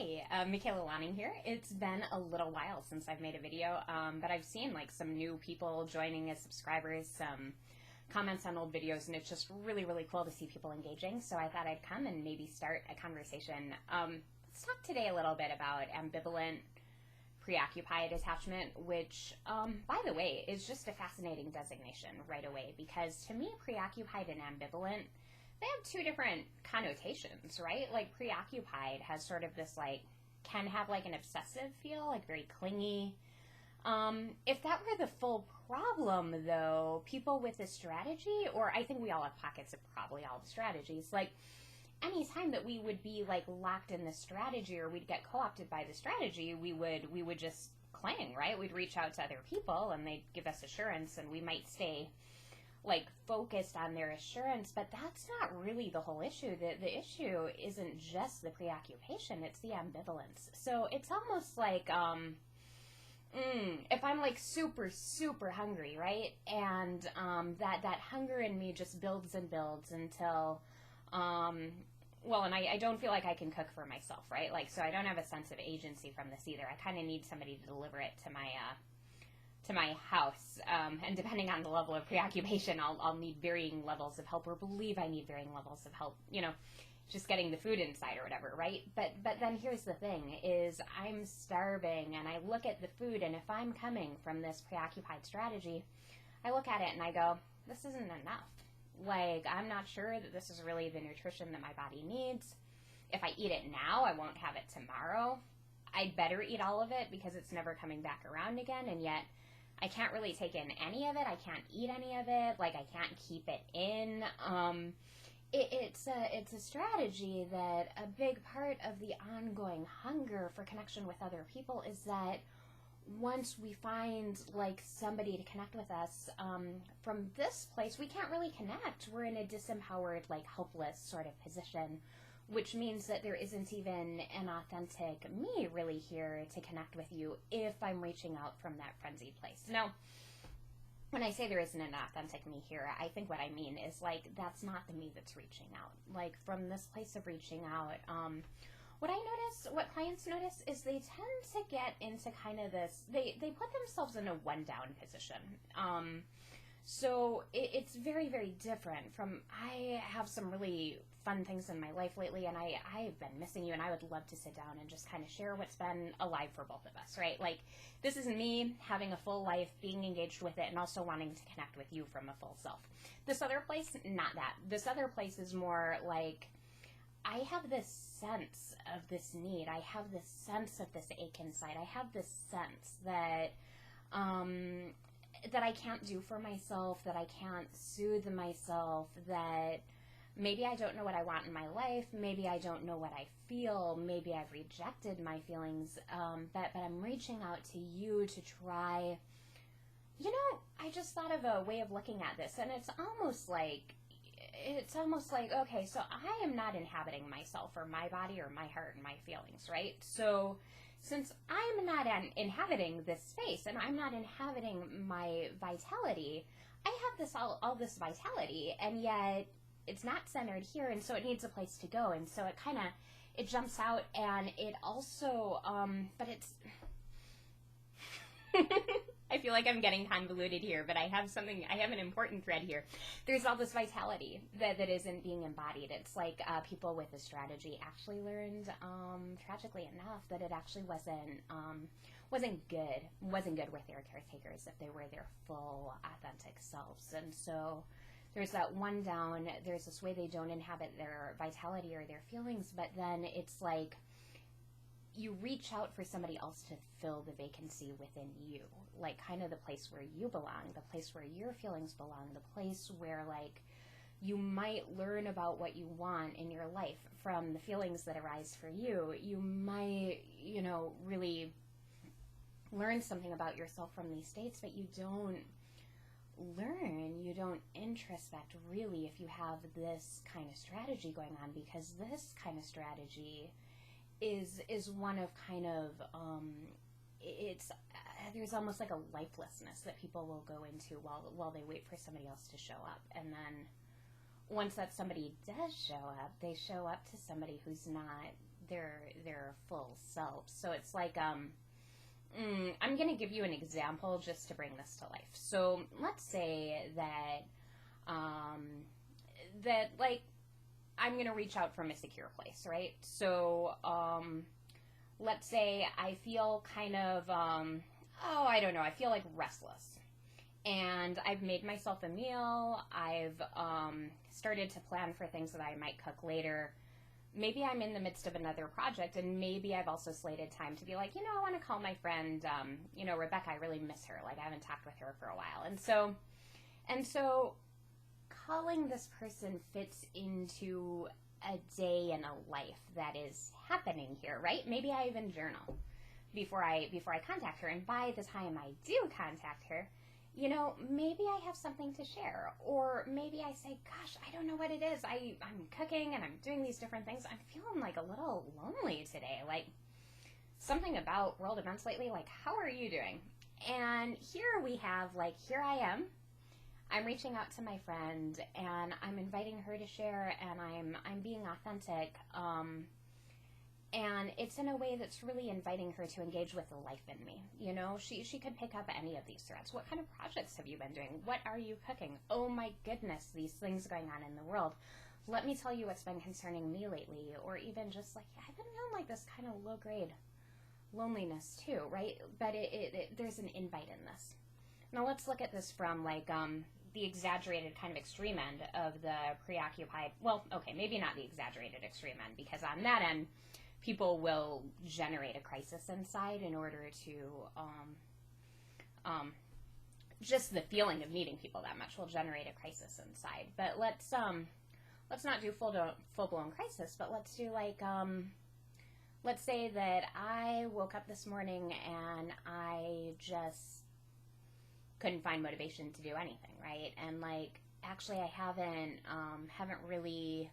Hi, Michaela Lanning here. It's been a little while since I've made a video, but I've seen like some new people joining as subscribers, some comments on old videos, and it's just really, really cool to see people engaging. So I thought I'd come and maybe start a conversation. Let's talk today a little bit about ambivalent preoccupied attachment, which, by the way, is just a fascinating designation right away, because to me, preoccupied and ambivalent, they have two different connotations, right? Like preoccupied has sort of this like, can have like an obsessive feel, like very clingy. If that were the full problem though, people with this strategy, or I think we all have pockets of probably all the strategies, like anytime that we would be like locked in this strategy or we'd get co-opted by the strategy, we would just cling, right? We'd reach out to other people and they'd give us assurance and we might stay like focused on their assurance, but that's not really the whole issue. The issue isn't just the preoccupation, it's the ambivalence. So it's almost like if I'm like super, super hungry, right? And that hunger in me just builds and builds until well, and I don't feel like I can cook for myself, right? Like, so I don't have a sense of agency from this either. I kind of need somebody to deliver it to my house, and depending on the level of preoccupation, I'll need varying levels of help, or believe I need varying levels of help, you know, just getting the food inside or whatever, right? But then here's the thing, is I'm starving, and I look at the food, and if I'm coming from this preoccupied strategy, I look at it and I go, this isn't enough. Like, I'm not sure that this is really the nutrition that my body needs. If I eat it now, I won't have it tomorrow. I'd better eat all of it because it's never coming back around again, and yet I can't really take in any of it. I can't eat any of it. Like, I can't keep it in. It's a strategy that a big part of the ongoing hunger for connection with other people is that once we find like somebody to connect with us from this place, we can't really connect. We're in a disempowered, like helpless sort of position, which means that there isn't even an authentic me really here to connect with you if I'm reaching out from that frenzied place. Now, when I say there isn't an authentic me here, I think what I mean is like, that's not the me that's reaching out. Like from this place of reaching out, what clients notice is they tend to get into kind of this, they put themselves in a one down position. So it's very, very different from, I have some really fun things in my life lately, and I've been missing you, and I would love to sit down and just kind of share what's been alive for both of us, right? Like, this is me having a full life, being engaged with it, and also wanting to connect with you from a full self. This other place, not that. This other place is more like, I have this sense of this need. I have this sense of this ache inside. I have this sense that that I can't do for myself, that I can't soothe myself, that maybe I don't know what I want in my life, maybe I don't know what I feel, maybe I've rejected my feelings, but I'm reaching out to you to try. You know, I just thought of a way of looking at this, and it's almost like, okay, so I am not inhabiting myself or my body or my heart and my feelings, right? So since I'm not inhabiting this space and I'm not inhabiting my vitality, I have this all this vitality, and yet it's not centered here, and so it needs a place to go, and so it jumps out, and it also, but it's, I feel like I'm getting convoluted here, but I have an important thread here. There's all this vitality that isn't being embodied. It's like people with this strategy actually learned, tragically enough, that it actually wasn't good with their caretakers if they were their full, authentic selves. And so there's that one down, there's this way they don't inhabit their vitality or their feelings, but then it's like, you reach out for somebody else to fill the vacancy within you, like kind of the place where you belong, the place where your feelings belong, the place where like you might learn about what you want in your life from the feelings that arise for you. You might, you know, really learn something about yourself from these states, but you don't introspect really if you have this kind of strategy going on, because this kind of strategy is one of kind of there's almost like a lifelessness that people will go into while they wait for somebody else to show up, and then once that somebody does show up, they show up to somebody who's not their full selves. So it's like, I'm going to give you an example just to bring this to life. So let's say that, like, I'm going to reach out from a secure place, right? So, let's say I feel kind of, I don't know, I feel like restless. And I've made myself a meal. I've started to plan for things that I might cook later. Maybe I'm in the midst of another project, and maybe I've also slated time to be like, I want to call my friend, Rebecca. I really miss her. Like, I haven't talked with her for a while. And so calling this person fits into a day in a life that is happening here, right? Maybe I even journal before I contact her. And by the time I do contact her, maybe I have something to share. Or maybe I say, gosh, I don't know what it is. I'm cooking and I'm doing these different things. I'm feeling like a little lonely today. Like, something about world events lately. Like, how are you doing? And here we have, like, here I am. I'm reaching out to my friend and I'm inviting her to share, and I'm being authentic. And it's in a way that's really inviting her to engage with the life in me. She could pick up any of these threads. What kind of projects have you been doing? What are you cooking? Oh my goodness, these things going on in the world. Let me tell you what's been concerning me lately. Or even just like, I've been feeling like this kind of low-grade loneliness too, right? But there's an invite in this. Now let's look at this from like the exaggerated kind of extreme end of the preoccupied, well, okay, maybe not the exaggerated extreme end, because on that end, people will generate a crisis inside in order to, just the feeling of needing people that much will generate a crisis inside. But let's not do full-blown crisis, but let's do like, let's say that I woke up this morning and I just couldn't find motivation to do anything, right? And like, actually I haven't really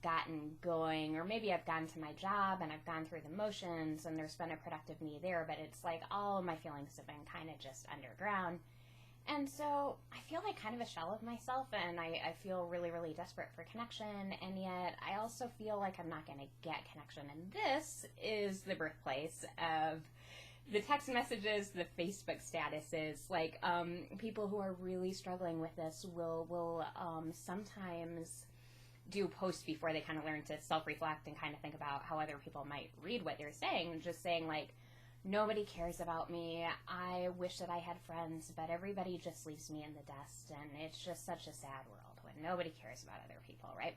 gotten going, or maybe I've gone to my job and I've gone through the motions and there's been a productive me there, but it's like all of my feelings have been kind of just underground. And so I feel like kind of a shell of myself, and I feel really, really desperate for connection, and yet I also feel like I'm not going to get connection. And this is the birthplace of the text messages, the Facebook statuses. Like, people who are really struggling with this will sometimes do posts before they kind of learn to self-reflect and kind of think about how other people might read what they're saying. Just saying like, nobody cares about me. I wish that I had friends, but everybody just leaves me in the dust, and it's just such a sad world when nobody cares about other people, right?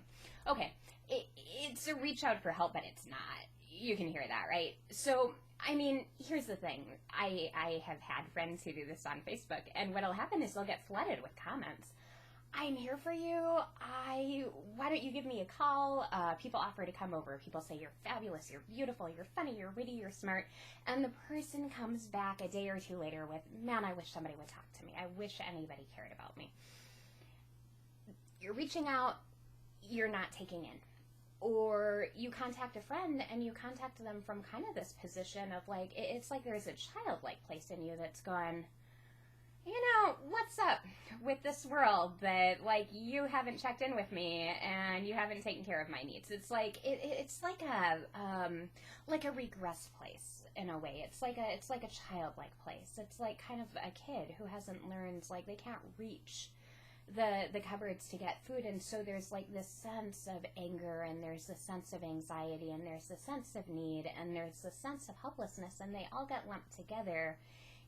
Okay, it's a reach out for help, but it's not. You can hear that, right? So, I mean, here's the thing. I have had friends who do this on Facebook, and what'll happen is they'll get flooded with comments. I'm here for you. Why don't you give me a call? People offer to come over. People say you're fabulous, you're beautiful, you're funny, you're witty, you're smart. And the person comes back a day or two later with, man, I wish somebody would talk to me. I wish anybody cared about me. You're reaching out, you're not taking in. Or you contact a friend and you contact them from kind of this position of like, it's like there's a childlike place in you that's going, what's up with this world that, like, you haven't checked in with me and you haven't taken care of my needs. It's like, it's like a regress place in a way. It's like a childlike place. It's like kind of a kid who hasn't learned, like, they can't reach the cupboards to get food, and so there's like this sense of anger, and there's this sense of anxiety, and there's this sense of need, and there's this sense of helplessness, and they all get lumped together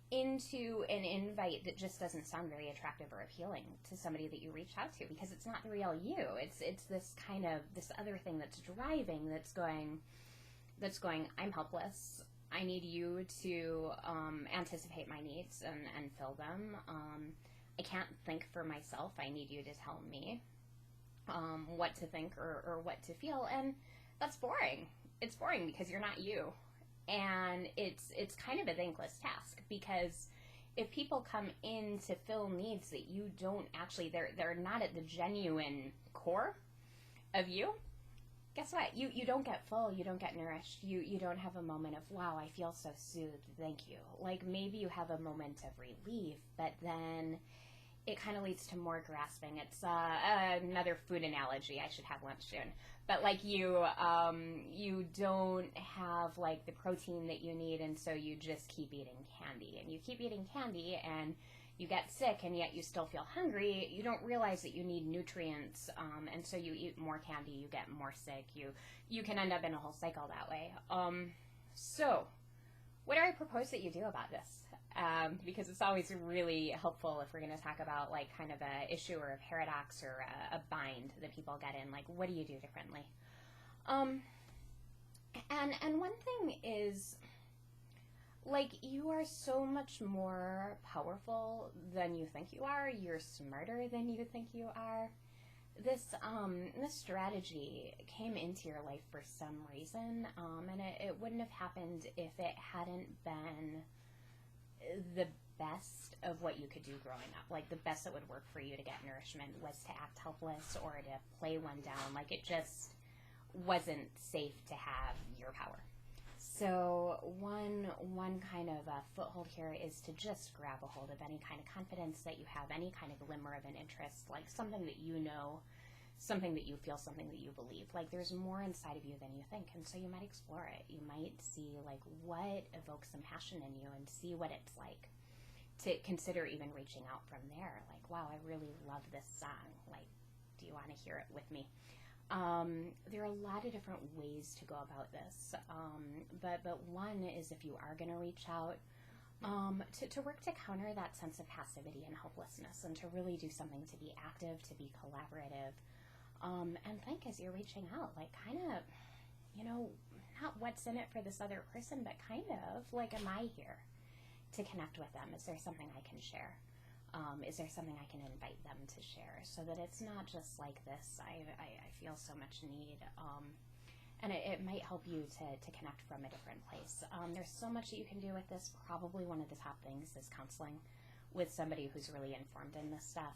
into an invite that just doesn't sound very attractive or appealing to somebody that you reached out to, because it's not the real you. It's this kind of, this other thing that's driving, that's going, I'm helpless. I need you to anticipate my needs and fill them. I can't think for myself. I need you to tell me what to think or what to feel. And that's boring. It's boring because you're not you. And it's kind of a thankless task, because if people come in to fill needs that you don't actually, they're not at the genuine core of you, guess what? You don't get full, you don't get nourished, you don't have a moment of, wow, I feel so soothed, thank you. Like, maybe you have a moment of relief, but then it kind of leads to more grasping. It's another food analogy. I should have lunch soon. But like you don't have like the protein that you need, and so you just keep eating candy, and you keep eating candy, and you get sick, and yet you still feel hungry. You don't realize that you need nutrients, and so you eat more candy, you get more sick. You can end up in a whole cycle that way. So, what do I propose that you do about this? Because it's always really helpful if we're going to talk about like kind of a issue or a paradox or a bind that people get in. Like, what do you do differently? And one thing is, like, you are so much more powerful than you think you are. You're smarter than you think you are. This strategy came into your life for some reason, and it wouldn't have happened if it hadn't been the best of what you could do growing up. Like, the best that would work for you to get nourishment was to act helpless or to play one down. Like, it just wasn't safe to have your power. So one kind of foothold here is to just grab a hold of any kind of confidence that you have, any kind of glimmer of an interest, like something that you know, something that you feel, something that you believe. Like, there's more inside of you than you think, and so you might explore it. You might see like what evokes some passion in you and see what it's like to consider even reaching out from there. Like, wow, I really love this song. Like, do you want to hear it with me? There are a lot of different ways to go about this, but one is, if you are going to reach out, to work to counter that sense of passivity and helplessness, and to really do something to be active, to be collaborative, and think as you're reaching out, like, kind of, you know, not what's in it for this other person, but kind of like, am I here to connect with them? Is there something I can share? Is there something I can invite them to share, so that it's not just like this, I feel so much need, and it might help you to connect from a different place. There's so much that you can do with this. Probably one of the top things is counseling with somebody who's really informed in this stuff.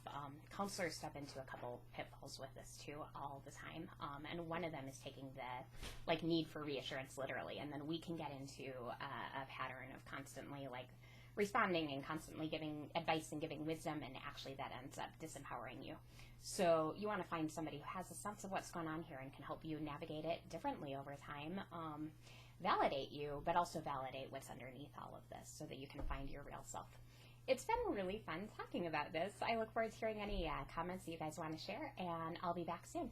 Counselors step into a couple pitfalls with this too all the time, and one of them is taking the like need for reassurance literally, and then we can get into a pattern of constantly like responding and constantly giving advice and giving wisdom, and actually that ends up disempowering you. So you want to find somebody who has a sense of what's going on here and can help you navigate it differently over time, validate you, but also validate what's underneath all of this so that you can find your real self. It's been really fun talking about this. I look forward to hearing any comments that you guys want to share, and I'll be back soon.